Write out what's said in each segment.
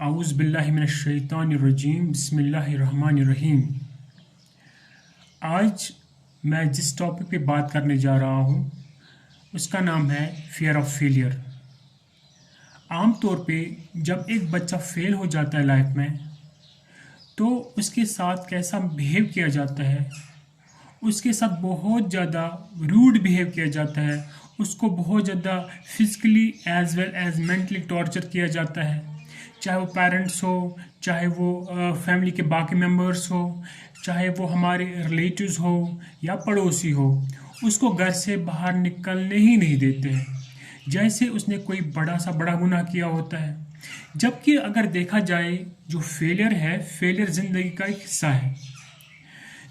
आऊज़ बिल्लाहि मिनश शैतानिर रजीम बिस्मिल्लाहिर रहमानिर रहीम। आज मैं जिस टॉपिक पे बात करने जा रहा हूँ उसका नाम है फियर ऑफ फेलियर। आम तौर पे जब एक बच्चा फेल हो जाता है लाइफ में तो उसके साथ कैसा बिहेव किया जाता है, उसके साथ बहुत ज़्यादा रूड बिहेव किया जाता है, उसको बहुत ज़्यादा physically as well as mentally torture किया जाता है। चाहे वो पेरेंट्स हो, चाहे वो फैमिली के बाकी मेंबर्स हो, चाहे वो हमारे रिलेटिव्स हो या पड़ोसी हो, उसको घर से बाहर निकलने ही नहीं देते हैं, जैसे उसने कोई बड़ा सा बड़ा गुनाह किया होता है। जबकि अगर देखा जाए जो फेलियर है, फेलियर ज़िंदगी का एक हिस्सा है।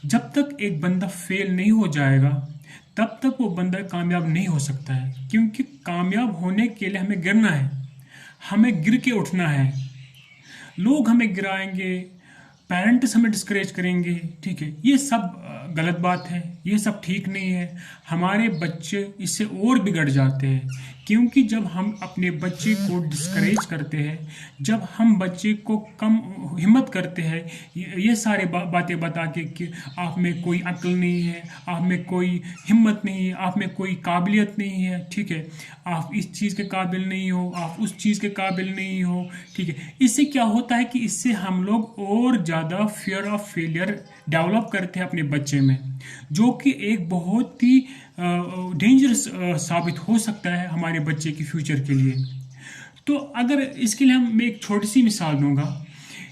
जब तक एक बंदा फेल नहीं हो जाएगा तब तक वो बंदा कामयाब नहीं हो सकता है, क्योंकि कामयाब होने के लिए हमें गिरना है, हमें गिर के उठना है। लोग हमें गिराएंगे, पेरेंट्स हमें डिस्करेज करेंगे, ठीक है, ये सब गलत बात है, ये सब ठीक नहीं है। हमारे बच्चे इससे और बिगड़ जाते हैं, क्योंकि जब हम अपने बच्चे को डिस्करेज करते हैं, जब हम बच्चे को कम हिम्मत करते हैं ये सारे बातें बता के कि आप में कोई अक्ल नहीं है, आप में कोई हिम्मत नहीं है, आप में कोई काबिलियत नहीं है, ठीक है, आप इस चीज़ के काबिल नहीं हो, आप उस चीज़ के काबिल नहीं हो, ठीक है। इससे क्या होता है कि इससे हम लोग और ज़्यादा फियर ऑफ फेलियर डेवलप करते हैं अपने बच्चे में, जो कि एक बहुत ही डेंजरस साबित हो सकता है हमारे बच्चे के फ्यूचर के लिए। तो अगर इसके लिए मैं एक छोटी सी मिसाल दूंगा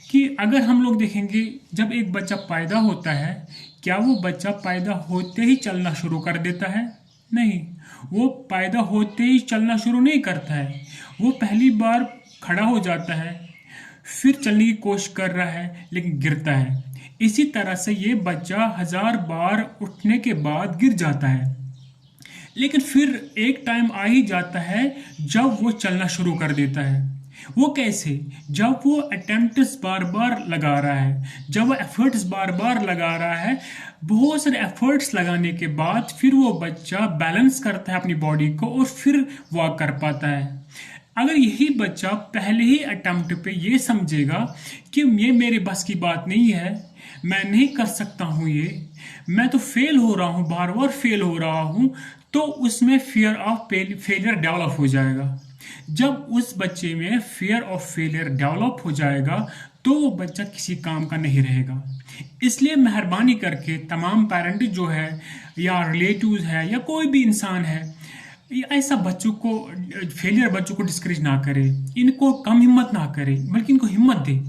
कि अगर हम लोग देखेंगे जब एक बच्चा पैदा होता है, क्या वो बच्चा पैदा होते ही चलना शुरू कर देता है? नहीं, वो पैदा होते ही चलना शुरू नहीं करता है। वो पहली बार खड़ा हो जाता है, फिर चलने की कोशिश कर रहा है लेकिन गिरता है। इसी तरह से ये बच्चा 1000 बार उठने के बाद गिर जाता है, लेकिन फिर एक टाइम आ ही जाता है जब वो चलना शुरू कर देता है। वो कैसे? जब वो अटेम्प्ट्स बार बार लगा रहा है, जब वो एफर्ट्स बार बार लगा रहा है, बहुत सारे एफर्ट्स लगाने के बाद फिर वो बच्चा बैलेंस करता है अपनी बॉडी को और फिर वॉक कर पाता है। अगर यही बच्चा पहले ही अटेम्प्ट पे ये समझेगा कि ये मेरे बस की बात नहीं है, मैं नहीं कर सकता हूँ, ये मैं तो फेल हो रहा हूँ, बार बार फेल हो रहा हूँ, तो उसमें फियर ऑफ फेलियर डेवलप हो जाएगा। जब उस बच्चे में फियर ऑफ फेलियर डेवलप हो जाएगा तो वो बच्चा किसी काम का नहीं रहेगा। इसलिए मेहरबानी करके तमाम पेरेंट जो है या रिलेटिव्स है या कोई भी इंसान है, ऐसा बच्चों को, फेलियर बच्चों को डिस्करेज ना करे, इनको कम हिम्मत ना करे, बल्कि इनको हिम्मत दे।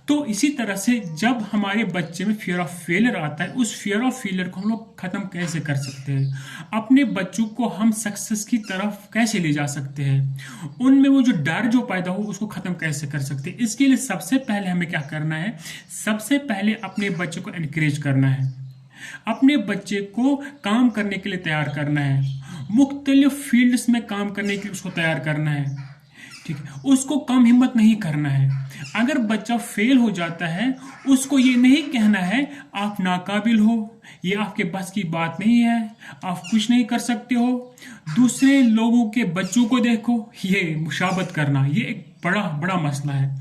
तो इसी तरह से जब हमारे बच्चे में फियर ऑफ फेलियर आता है, उस फियर ऑफ फेलियर को हम लोग ख़त्म कैसे कर सकते हैं, अपने बच्चों को हम सक्सेस की तरफ कैसे ले जा सकते हैं, उनमें वो जो डर जो पैदा हो उसको ख़त्म कैसे कर सकते हैं। इसके लिए सबसे पहले हमें क्या करना है, सबसे पहले अपने बच्चे को एनकरेज करना है, अपने बच्चे को काम करने के लिए तैयार करना है, मुख्तलिफ फील्ड्स में काम करने के लिए उसको तैयार करना है, ठीक है, उसको कम हिम्मत नहीं करना है। अगर बच्चा फेल हो जाता है, उसको ये नहीं कहना है आप नाकाबिल हो, ये आपके बस की बात नहीं है, आप कुछ नहीं कर सकते हो। दूसरे लोगों के बच्चों को देखो, ये मुशाबत करना ये एक बड़ा बड़ा मसला है।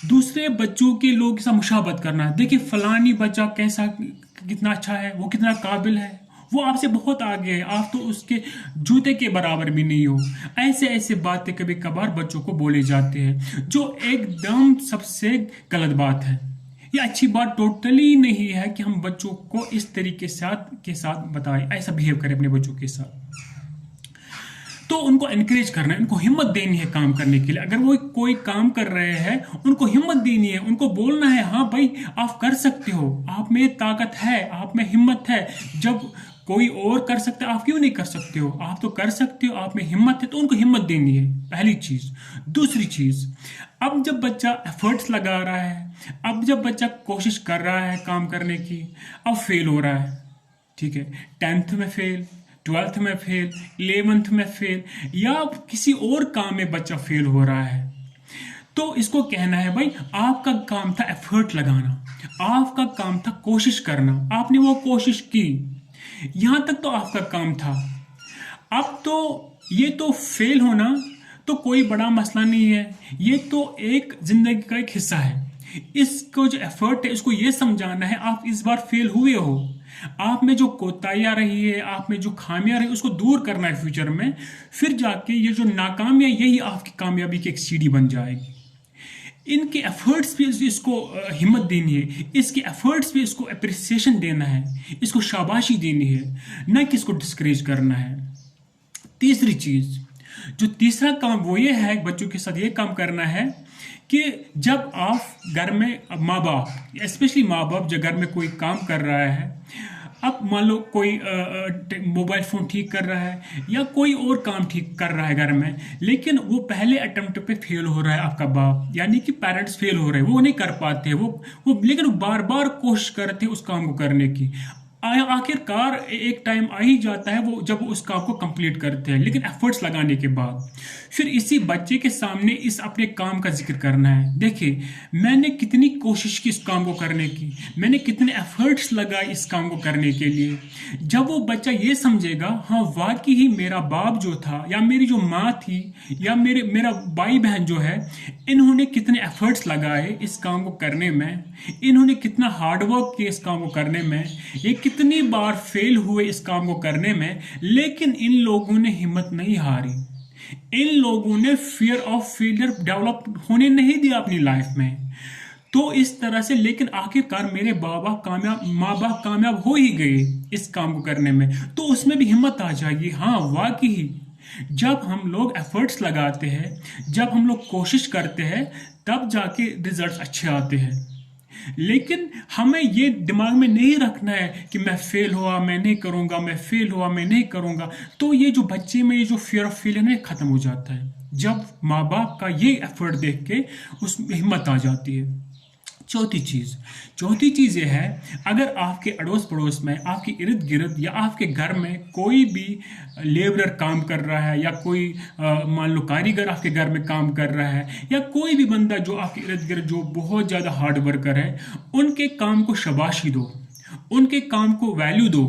दूसरे बच्चों के लोगों के साथ मुशाबत करना, देखिए फलानी बच्चा कैसा, कितना अच्छा है, वो कितना काबिल है, वो आपसे बहुत आगे है, आप तो उसके जूते के बराबर भी नहीं हो। ऐसे ऐसे बातें कभी कभार बच्चों को बोले जाते हैं, जो एकदम सबसे गलत बात है। ये अच्छी बात टोटली नहीं है कि हम बच्चों को इस तरीके के साथ बताएं, ऐसा बिहेव करें अपने बच्चों के साथ। तो उनको एनकरेज करना है, उनको हिम्मत देनी है काम करने के लिए। अगर वो कोई काम कर रहे हैं, उनको हिम्मत देनी है, उनको बोलना है हाँ भाई आप कर सकते हो, आप में ताकत है, आप में हिम्मत है, जब कोई और कर सकता है आप क्यों नहीं कर सकते हो, आप तो कर सकते हो, आप में हिम्मत है, तो उनको हिम्मत देनी है, पहली चीज। दूसरी चीज, अब जब बच्चा एफर्ट्स लगा रहा है, अब जब बच्चा कोशिश कर रहा है काम करने की, अब फेल हो रहा है, ठीक है, 10th में फेल, 12th में फेल, 11th में फेल, या किसी और काम में बच्चा फेल हो रहा है, तो इसको कहना है भाई आपका काम था एफर्ट लगाना, आपका काम था कोशिश करना, आपने वो कोशिश की, यहां तक तो आपका काम था। अब तो ये तो फेल होना तो कोई बड़ा मसला नहीं है, ये तो एक जिंदगी का एक हिस्सा है। इसको जो एफर्ट है इसको ये समझाना है आप इस बार फेल हुए हो, आप में जो कोताहियां रही है, आप में जो खामियां रही, उसको दूर करना है फ्यूचर में। फिर जाके ये जो नाकामियां, यही आपकी कामयाबी की एक सीढ़ी बन जाएगी। इनके एफर्ट्स पे इसको हिम्मत देनी है, इसके एफर्ट्स पे इसको अप्रिसिएशन देना है, इसको शाबाशी देनी है, न कि इसको डिस्करेज करना है। तीसरी चीज, जो तीसरा काम वो ये है बच्चों के साथ ये काम करना है कि जब आप घर में माँ बाप, स्पेशली माँ बाप जब घर में कोई काम कर रहा है, अब मान लो कोई मोबाइल फ़ोन ठीक कर रहा है या कोई और काम ठीक कर रहा है घर में, लेकिन वो पहले अटेम्प्ट पे फेल हो रहा है, आपका बाप यानी कि पेरेंट्स फेल हो रहे हैं, वो नहीं कर पाते, वो लेकिन वो बार बार कोशिश करते हैं उस काम को करने की। आखिरकार एक टाइम आ ही जाता है वो जब उस काम को कंप्लीट करते हैं, लेकिन एफर्ट्स लगाने के बाद। फिर इसी बच्चे के सामने इस अपने काम का जिक्र करना है, देखिए मैंने कितनी कोशिश की इस काम को करने की, मैंने कितने एफर्ट्स लगाए इस काम को करने के लिए। जब वो बच्चा ये समझेगा हाँ वाकई ही मेरा बाप जो था या मेरी जो माँ थी या मेरा भाई बहन जो है, इन्होंने कितने एफर्ट्स लगाए इस काम को करने में, इन्होंने कितना हार्डवर्क किया इस काम को करने में, ये कितनी बार फेल हुए इस काम को करने में, लेकिन इन लोगों ने हिम्मत नहीं हारी, इन लोगों ने फियर ऑफ फेलियर डेवलप होने नहीं दिया अपनी लाइफ में। तो इस तरह से लेकिन आखिरकार मेरे माँ बाप कामयाब हो ही गए इस काम को करने में, तो उसमें भी हिम्मत आ जाएगी। हाँ वाकई जब हम लोग एफर्ट्स लगाते हैं, जब हम लोग कोशिश करते हैं, तब जाके रिजल्ट्स अच्छे आते हैं। लेकिन हमें ये दिमाग में नहीं रखना है कि मैं फेल हुआ मैं नहीं करूंगा, मैं फेल हुआ मैं नहीं करूंगा। तो ये जो बच्चे में ये जो फियर ऑफ फेलियर है खत्म हो जाता है जब माँ बाप का ये एफर्ट देख के उसमें हिम्मत आ जाती है। चौथी चीज ये है, अगर आपके अड़ोस पड़ोस में, आपके इर्द गिर्द या आपके घर में कोई भी लेबरर काम कर रहा है या कोई मान लो कारीगर आपके घर में काम कर रहा है या कोई भी बंदा जो आपके इर्द गिर्द जो बहुत ज़्यादा हार्ड वर्कर है, उनके काम को शाबाशी दो, उनके काम को वैल्यू दो,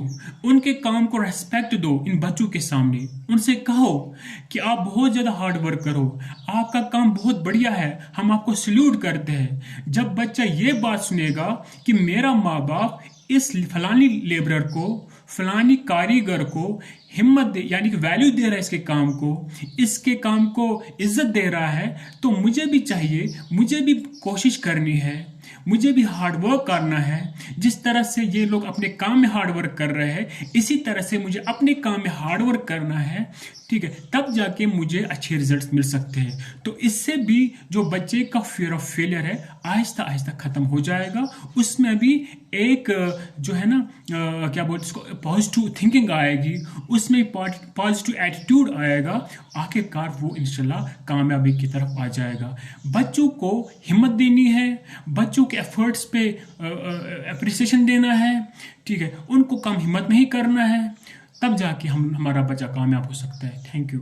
उनके काम को रेस्पेक्ट दो। इन बच्चों के सामने उनसे कहो कि आप बहुत ज़्यादा हार्ड वर्कर हो, आपका काम बहुत बढ़िया है, हम आपको सल्यूट करते हैं। जब बच्चा ये बात सुनेगा कि मेरा माँ बाप इस फलानी लेबरर को, फलानी कारीगर को हिम्मत दे यानी कि वैल्यू दे रहा है, इसके काम को इज्जत दे रहा है, तो मुझे भी चाहिए, मुझे भी कोशिश करनी है, मुझे भी हार्ड वर्क करना है। जिस तरह से ये लोग अपने काम में हार्ड वर्क कर रहे हैं, इसी तरह से मुझे अपने काम में हार्ड वर्क करना है, ठीक है, तब जाके मुझे अच्छे रिजल्ट्स मिल सकते हैं। तो इससे भी जो बच्चे का फियर ऑफ फेलियर है आहिस्ता आहिस्ता खत्म हो जाएगा, उसमें भी एक जो है ना क्या बोलते उसको पॉजिटिव थिंकिंग आएगी, उसमें पॉजिटिव एटीट्यूड आएगा, आखिरकार वो इंशाल्लाह कामयाबी की तरफ आ जाएगा। बच्चों को हिम्मत देनी है, बच्चों के एफर्ट्स पे अप्रिसिएशन देना है, ठीक है, उनको कम हिम्मत नहीं करना है, तब जाके हमारा बच्चा कामयाब हो सकता है। Thank you.